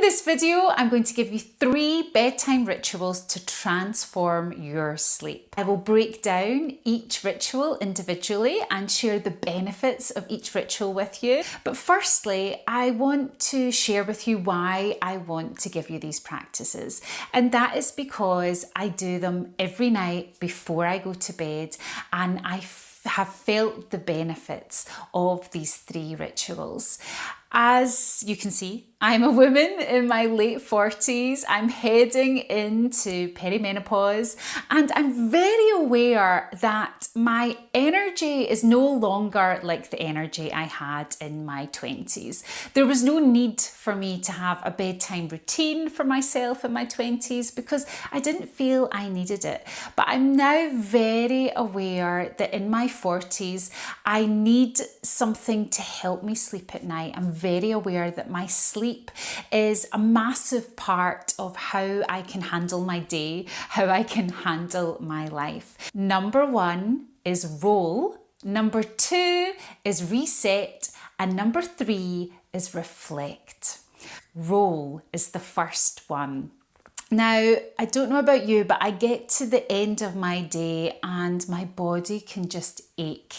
this video, I'm going to give you 3 bedtime rituals to transform your sleep. I will break down each ritual individually and share the benefits of each ritual with you. But firstly, I want to share with you why I want to give you these practices. And that is because I do them every night before I go to bed, and I have felt the benefits of these 3 rituals. As you can see, I'm a woman in my late 40s. I'm heading into perimenopause, and I'm very aware that my energy is no longer like the energy I had in my 20s. There was no need for me to have a bedtime routine for myself in my 20s because I didn't feel I needed it. But I'm now very aware that in my 40s, I need something to help me sleep at night. I'm very aware that my sleep is a massive part of how I can handle my day, how I can handle my life. Number 1 is roll, number 2 is reset, and number 3 is reflect. Roll is the first one. Now, I don't know about you, but I get to the end of my day and my body can just ache.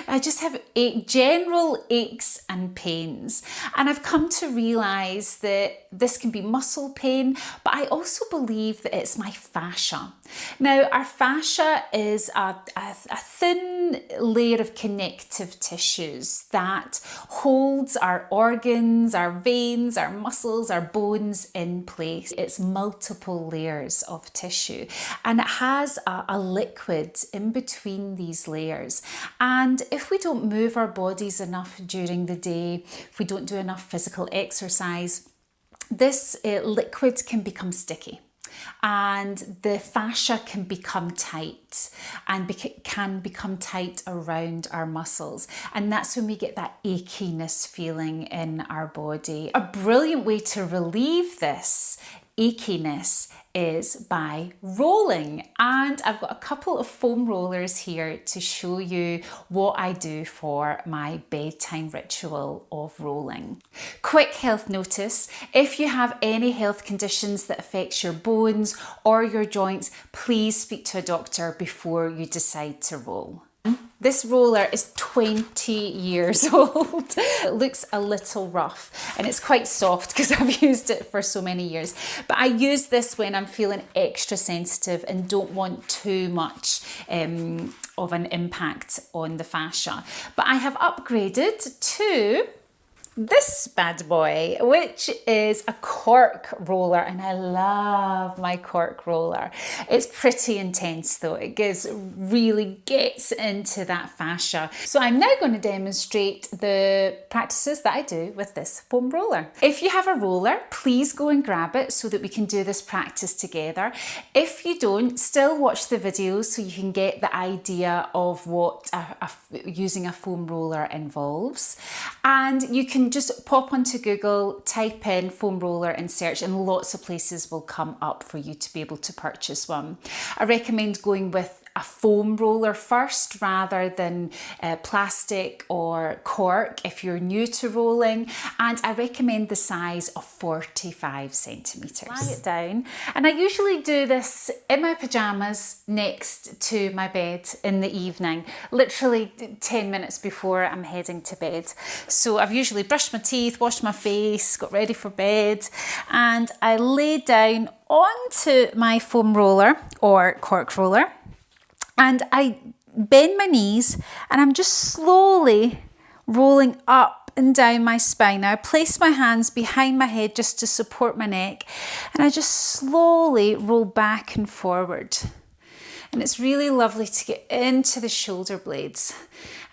I just have general aches and pains. And I've come to realise that this can be muscle pain, but I also believe that it's my fascia. Now, our fascia is a thin layer of connective tissues that holds our organs, our veins, our muscles, our bones in place. It's multiple layers of tissue, and it has a liquid in between these layers. And if we don't move our bodies enough during the day, if we don't do enough physical exercise, this liquid can become sticky, and the fascia can become tight and can become tight around our muscles, and that's when we get that achiness feeling in our body. A brilliant way to relieve this achiness is by rolling, and I've got a couple of foam rollers here to show you what I do for my bedtime ritual of rolling. Quick health notice: if you have any health conditions that affects your bones or your joints, please speak to a doctor before you decide to roll. This roller is 20 years old. It looks a little rough and it's quite soft because I've used it for so many years. But I use this when I'm feeling extra sensitive and don't want too much of an impact on the fascia. But I have upgraded to this bad boy, which is a cork roller, and I love my cork roller. It's pretty intense though. It really gets into that fascia. So I'm now going to demonstrate the practices that I do with this foam roller. If you have a roller, please go and grab it so that we can do this practice together. If you don't, still watch the videos so you can get the idea of what using a foam roller involves. And you can just pop onto Google, type in foam roller and search, and lots of places will come up for you to be able to purchase one. I recommend going with a foam roller first rather than plastic or cork if you're new to rolling, and I recommend the size of 45 centimetres. Lie it down, and I usually do this in my pyjamas next to my bed in the evening, literally 10 minutes before I'm heading to bed. So I've usually brushed my teeth, washed my face, got ready for bed, and I lay down onto my foam roller or cork roller, and I bend my knees and I'm just slowly rolling up and down my spine. Now I place my hands behind my head just to support my neck, and I just slowly roll back and forward. And it's really lovely to get into the shoulder blades.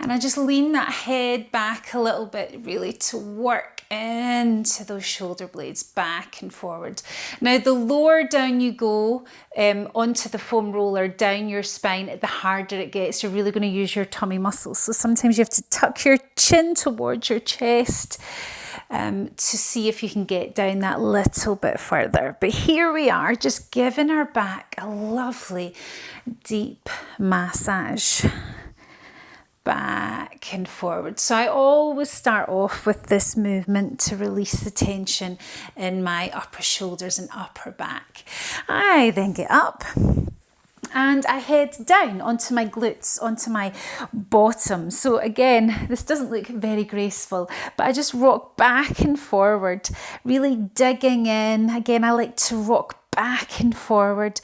And I just lean that head back a little bit, really to work into those shoulder blades back and forward. Now, the lower down you go onto the foam roller, down your spine, the harder it gets. You're really going to use your tummy muscles. So sometimes you have to tuck your chin towards your chest to see if you can get down that little bit further. But here we are, just giving our back a lovely deep massage. back and forward. So I always start off with this movement to release the tension in my upper shoulders and upper back. I then get up and I head down onto my glutes, onto my bottom. So again, this doesn't look very graceful, but I just rock back and forward, really digging in. Again, I like to rock back and forward,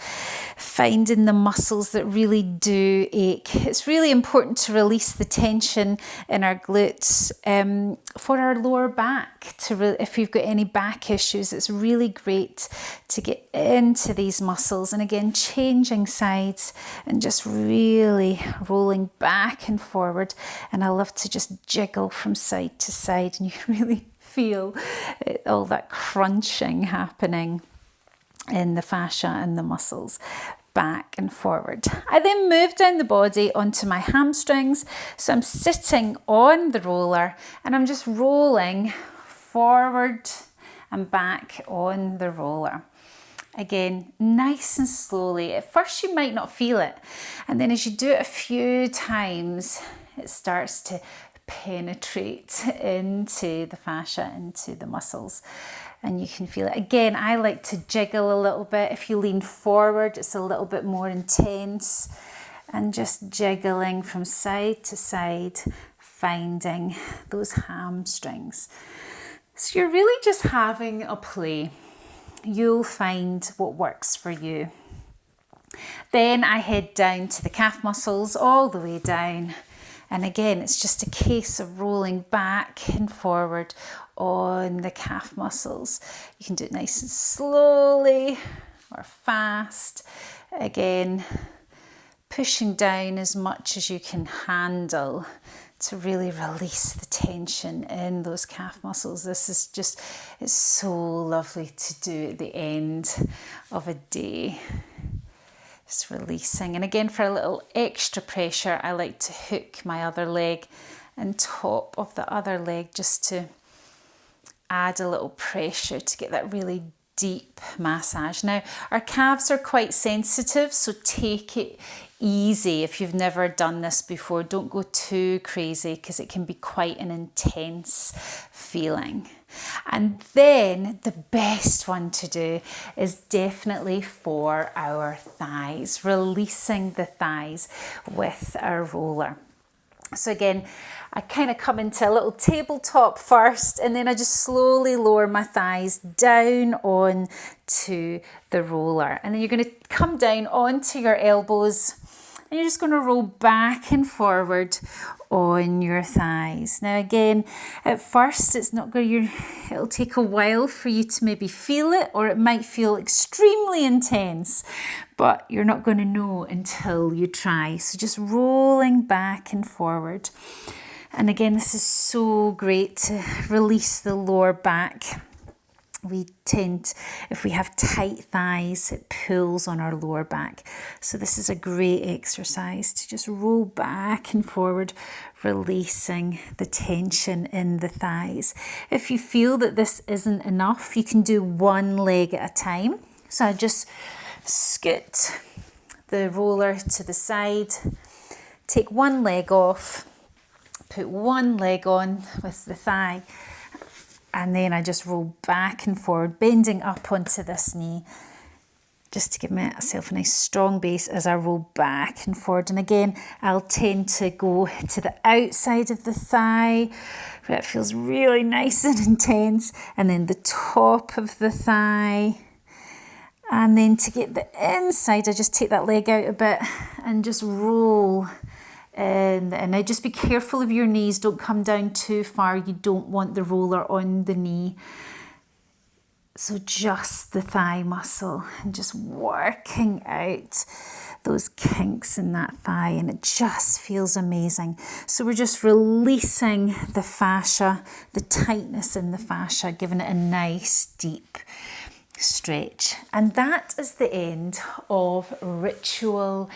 finding the muscles that really do ache. It's really important to release the tension in our glutes for our lower back. If you've got any back issues, it's really great to get into these muscles. And again, changing sides and just really rolling back and forward. And I love to just jiggle from side to side, and you really feel all that crunching happening in the fascia and the muscles, back and forward. I then move down the body onto my hamstrings. So I'm sitting on the roller and I'm just rolling forward and back on the roller. Again, nice and slowly. At first you might not feel it, and then as you do it a few times, it starts to penetrate into the fascia, into the muscles, and you can feel it. Again, I like to jiggle a little bit. If you lean forward, it's a little bit more intense, and just jiggling from side to side, finding those hamstrings. So you're really just having a play. You'll find what works for you. Then I head down to the calf muscles, all the way down. And again, it's just a case of rolling back and forward on the calf muscles. You can do it nice and slowly or fast. Again, pushing down as much as you can handle to really release the tension in those calf muscles. This is just, it's so lovely to do at the end of a day. Just releasing. And again, for a little extra pressure, I like to hook my other leg on top of the other leg just to add a little pressure to get that really deep massage. Now, our calves are quite sensitive, so take it easy. If you've never done this before, don't go too crazy because it can be quite an intense feeling. And then the best one to do is definitely for our thighs, releasing the thighs with our roller. So again, I kind of come into a little tabletop first, and then I just slowly lower my thighs down on to the roller. And then you're going to come down onto your elbows, and you're just going to roll back and forward on your thighs. Now again, at first it'll take a while for you to maybe feel it, or it might feel extremely intense, but you're not going to know until you try. So just rolling back and forward. And again, this is so great to release the lower back. We tend, if we have tight thighs, it pulls on our lower back. So this is a great exercise to just roll back and forward, releasing the tension in the thighs. If you feel that this isn't enough, you can do one leg at a time. So I just scoot the roller to the side, take one leg off, put one leg on with the thigh, and then I just roll back and forward, bending up onto this knee, just to give myself a nice strong base as I roll back and forward. And again, I'll tend to go to the outside of the thigh, where it feels really nice and intense, and then the top of the thigh. And then to get the inside, I just take that leg out a bit and just roll. And now just be careful of your knees. Don't come down too far. You don't want the roller on the knee. So just the thigh muscle, and just working out those kinks in that thigh, and it just feels amazing. So we're just releasing the fascia, the tightness in the fascia, giving it a nice deep stretch. And that is the end of ritual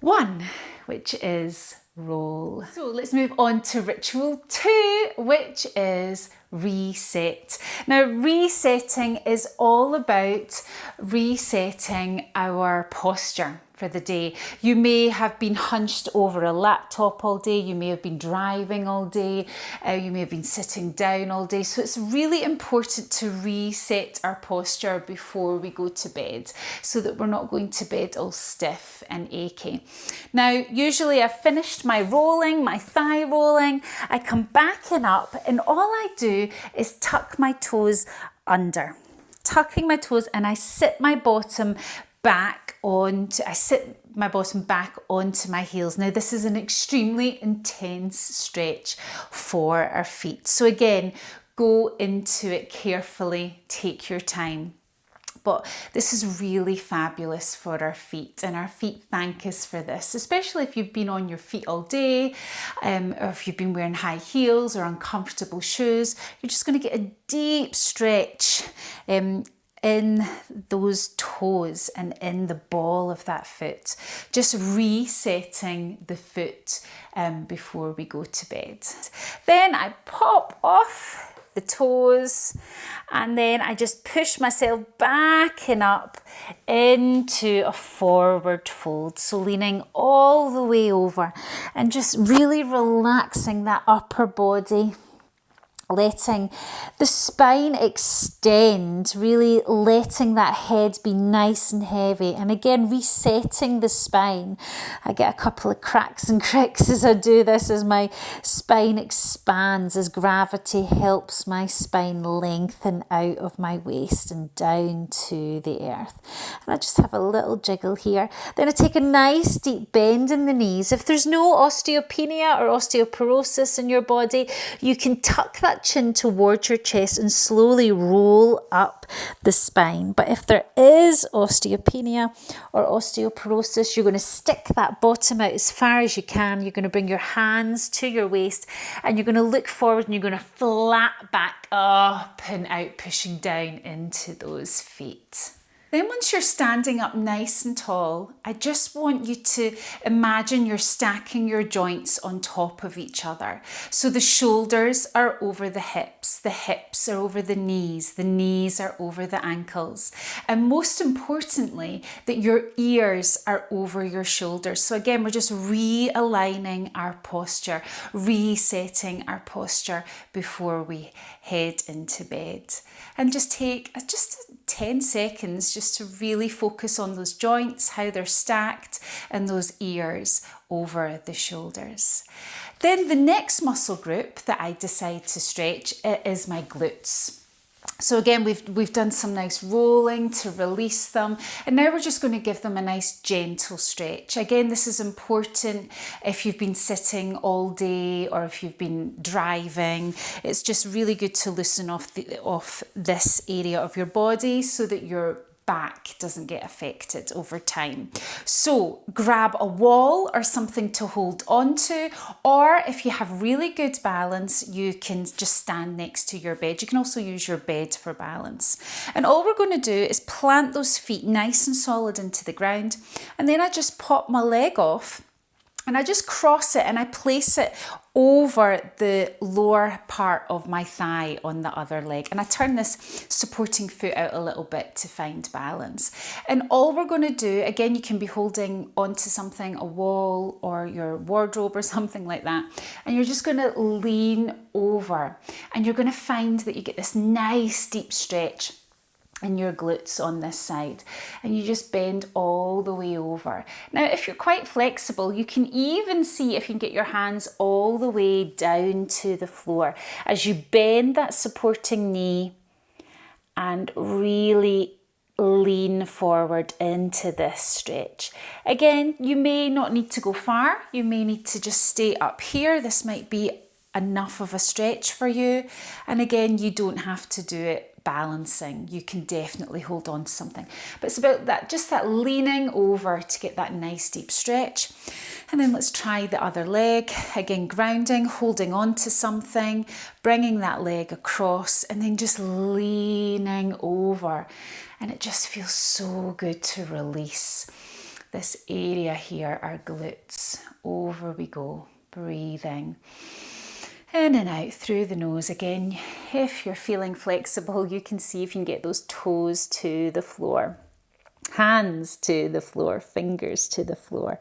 1, which is roll. So let's move on to ritual 2, which is reset. Now, resetting is all about resetting our posture for the day. You may have been hunched over a laptop all day, you may have been driving all day, you may have been sitting down all day. So it's really important to reset our posture before we go to bed so that we're not going to bed all stiff and achy. Now, usually I've finished my rolling, my thigh rolling, I come back and up, and all I do is tuck my toes under. Tucking my toes, and I sit my bottom back onto my heels. Now, this is an extremely intense stretch for our feet. So again, go into it carefully, take your time. But this is really fabulous for our feet, and our feet thank us for this, especially if you've been on your feet all day, or if you've been wearing high heels or uncomfortable shoes. You're just going to get a deep stretch in those toes and in the ball of that foot, just resetting the foot before we go to bed. Then I pop off the toes, and then I just push myself back and up into a forward fold. So leaning all the way over and just really relaxing that upper body, letting the spine extend, really letting that head be nice and heavy. And again, resetting the spine. I get a couple of cracks and cricks as I do this, as my spine expands, as gravity helps my spine lengthen out of my waist and down to the earth. And I just have a little jiggle here. Then I take a nice deep bend in the knees. If there's no osteopenia or osteoporosis in your body, you can tuck that chin towards your chest and slowly roll up the spine. But if there is osteopenia or osteoporosis, you're going to stick that bottom out as far as you can. You're going to bring your hands to your waist, and you're going to look forward, and you're going to flat back up and out, pushing down into those feet. Then once you're standing up nice and tall, I just want you to imagine you're stacking your joints on top of each other. So the shoulders are over the hips are over the knees are over the ankles. And most importantly, that your ears are over your shoulders. So again, we're just realigning our posture, resetting our posture before we head into bed. And just take just 10 seconds just to really focus on those joints, how they're stacked, and those ears over the shoulders. Then the next muscle group that I decide to stretch is my glutes. So again, we've done some nice rolling to release them, and now we're just going to give them a nice gentle stretch. Again, this is important if you've been sitting all day or if you've been driving. It's just really good to loosen off this area of your body so that your back doesn't get affected over time. So grab a wall or something to hold on to, or if you have really good balance, you can just stand next to your bed. You can also use your bed for balance. And all we're going to do is plant those feet nice and solid into the ground, and then I just pop my leg off, and I just cross it and I place it over the lower part of my thigh on the other leg. And I turn this supporting foot out a little bit to find balance. And all we're going to do, again, you can be holding onto something, a wall or your wardrobe or something like that. And you're just going to lean over, and you're going to find that you get this nice deep stretch in your glutes on this side, and you just bend all the way over. Now, if you're quite flexible, you can even see if you can get your hands all the way down to the floor as you bend that supporting knee and really lean forward into this stretch. Again, you may not need to go far. You may need to just stay up here. This might be enough of a stretch for you. And again, you don't have to do it balancing. You can definitely hold on to something, but it's about that, just that leaning over to get that nice deep stretch. And then let's try the other leg. Again, grounding, holding on to something, bringing that leg across, and then just leaning over. And it just feels so good to release this area here, our glutes. Over we go, breathing. In and out through the nose again. If you're feeling flexible, you can see if you can get those toes to the floor. Hands to the floor, fingers to the floor.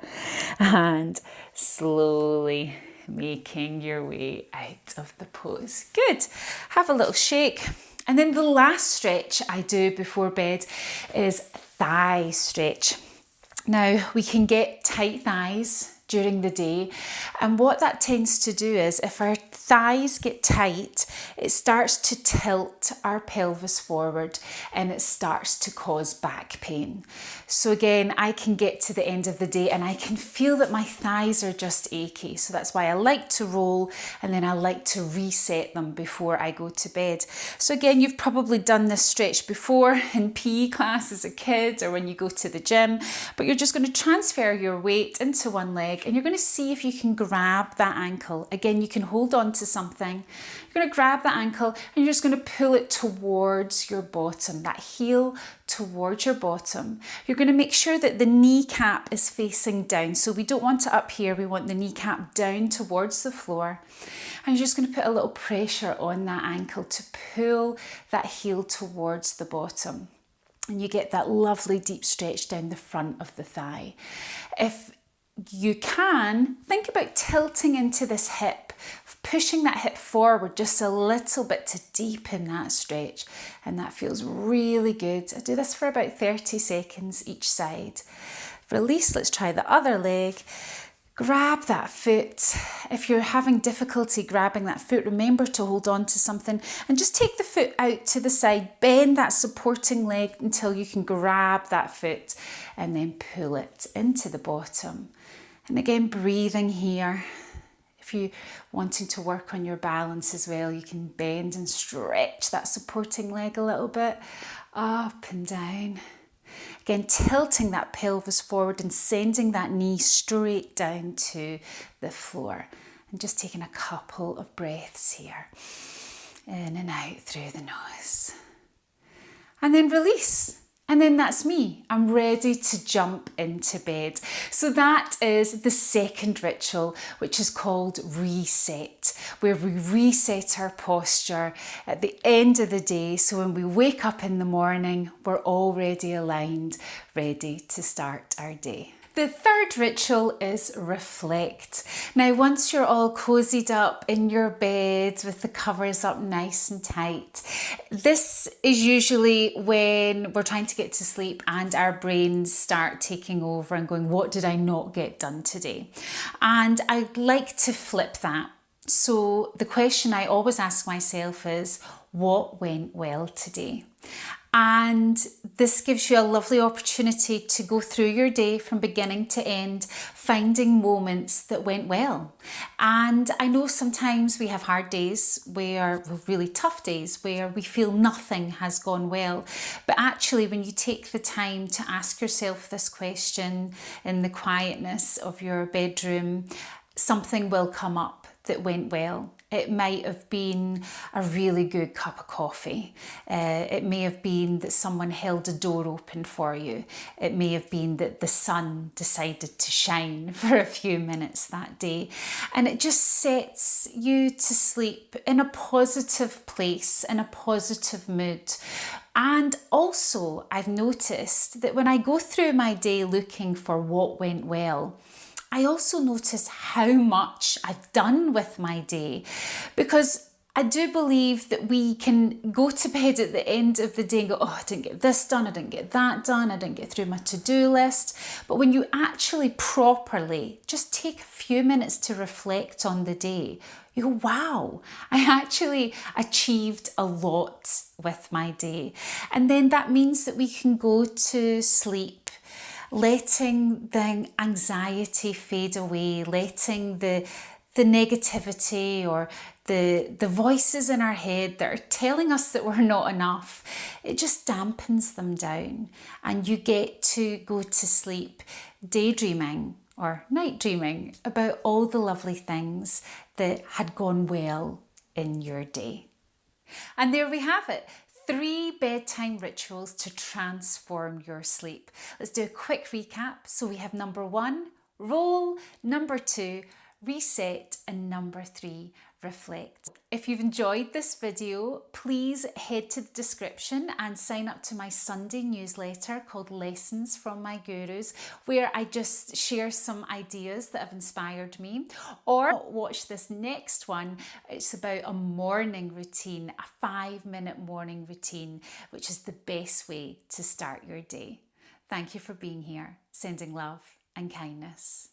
And slowly making your way out of the pose. Good. Have a little shake. And then the last stretch I do before bed is thigh stretch. Now, we can get tight thighs during the day, and what that tends to do is if our thighs get tight, it starts to tilt our pelvis forward and it starts to cause back pain. So again, I can get to the end of the day and I can feel that my thighs are just achy. So that's why I like to roll, and then I like to reset them before I go to bed. So again, you've probably done this stretch before in PE class as a kid or when you go to the gym, but you're just going to transfer your weight into one leg and you're going to see if you can grab that ankle. Again, you can hold on to something. You're going to grab that ankle and you're just going to pull it towards your bottom, that heel towards your bottom. You're going to make sure that the kneecap is facing down. So we don't want it up here. We want the kneecap down towards the floor. And you're just going to put a little pressure on that ankle to pull that heel towards the bottom. And you get that lovely deep stretch down the front of the thigh. If you can, think about tilting into this hip, pushing that hip forward just a little bit to deepen that stretch. And that feels really good. I do this for about 30 seconds each side. Release, let's try the other leg. Grab that foot. If you're having difficulty grabbing that foot, remember to hold on to something and just take the foot out to the side. Bend that supporting leg until you can grab that foot and then pull it into the bottom. And again, breathing here. If you're wanting to work on your balance as well, you can bend and stretch that supporting leg a little bit, up and down. Again, tilting that pelvis forward and sending that knee straight down to the floor. And just taking a couple of breaths here. In and out through the nose. And then release. And then that's me. I'm ready to jump into bed. So that is the second ritual, which is called reset, where we reset our posture at the end of the day. So when we wake up in the morning, we're already aligned, ready to start our day. The third ritual is reflect. Now, once you're all cozied up in your bed with the covers up nice and tight, this is usually when we're trying to get to sleep and our brains start taking over and going, what did I not get done today? And I'd like to flip that. So the question I always ask myself is, what went well today? And this gives you a lovely opportunity to go through your day from beginning to end, finding moments that went well. And I know sometimes we have hard days really tough days where we feel nothing has gone well. But actually, when you take the time to ask yourself this question in the quietness of your bedroom, something will come up that went well. It might have been a really good cup of coffee. It may have been that someone held a door open for you. It may have been that the sun decided to shine for a few minutes that day. And it just sets you to sleep in a positive place, in a positive mood. And also, I've noticed that when I go through my day looking for what went well, I also notice how much I've done with my day, because I do believe that we can go to bed at the end of the day and go, oh, I didn't get this done, I didn't get that done, I didn't get through my to-do list. But when you actually properly just take a few minutes to reflect on the day, you go, wow, I actually achieved a lot with my day. And then that means that we can go to sleep letting the anxiety fade away, letting the negativity or the voices in our head that are telling us that we're not enough, it just dampens them down. And you get to go to sleep daydreaming or night dreaming about all the lovely things that had gone well in your day. And there we have it. 3 bedtime rituals to transform your sleep. Let's do a quick recap. So we have number 1, roll, number 2, reset, and number 3, reflect. If you've enjoyed this video, please head to the description and sign up to my Sunday newsletter called Lessons from My Gurus, where I just share some ideas that have inspired me. Or watch this next one. It's about a morning routine, a 5-minute morning routine, which is the best way to start your day. Thank you for being here. Sending love and kindness.